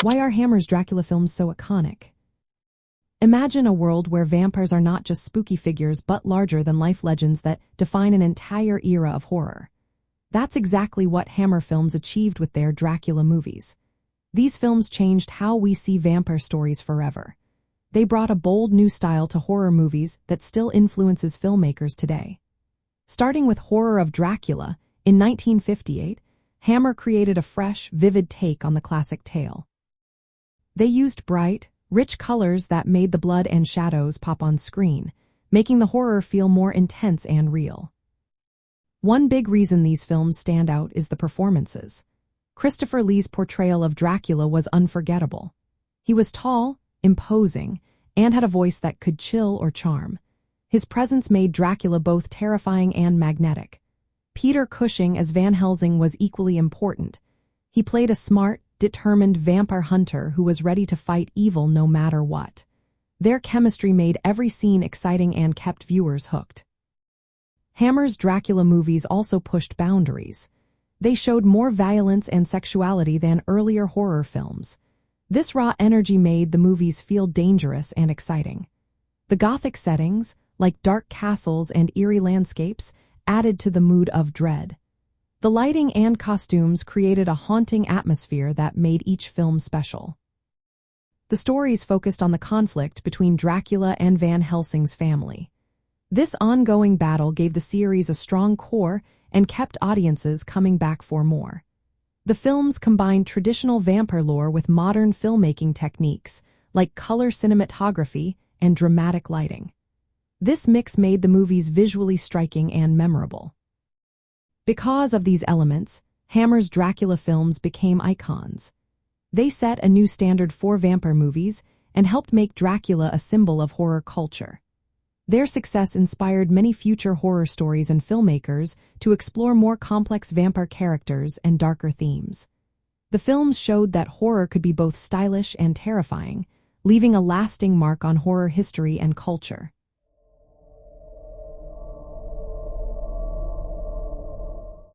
Why are Hammer's Dracula films so iconic? Imagine a world where vampires are not just spooky figures but larger-than-life legends that define an entire era of horror. That's exactly what Hammer films achieved with their Dracula movies. These films changed how we see vampire stories forever. They brought a bold new style to horror movies that still influences filmmakers today. Starting with Horror of Dracula, in 1958, Hammer created a fresh, vivid take on the classic tale. They used bright, rich colors that made the blood and shadows pop on screen, making the horror feel more intense and real. One big reason these films stand out is the performances. Christopher Lee's portrayal of Dracula was unforgettable. He was tall, imposing, and had a voice that could chill or charm. His presence made Dracula both terrifying and magnetic. Peter Cushing as Van Helsing was equally important. He played a smart, determined vampire hunter who was ready to fight evil no matter what. Their chemistry made every scene exciting and kept viewers hooked. Hammer's Dracula movies also pushed boundaries. They showed more violence and sexuality than earlier horror films. This raw energy made the movies feel dangerous and exciting. The Gothic settings, like dark castles and eerie landscapes, added to the mood of dread. The lighting and costumes created a haunting atmosphere that made each film special. The stories focused on the conflict between Dracula and Van Helsing's family. This ongoing battle gave the series a strong core and kept audiences coming back for more. The films combined traditional vampire lore with modern filmmaking techniques, like color cinematography and dramatic lighting. This mix made the movies visually striking and memorable. Because of these elements, Hammer's Dracula films became icons. They set a new standard for vampire movies and helped make Dracula a symbol of horror culture. Their success inspired many future horror stories and filmmakers to explore more complex vampire characters and darker themes. The films showed that horror could be both stylish and terrifying, leaving a lasting mark on horror history and culture.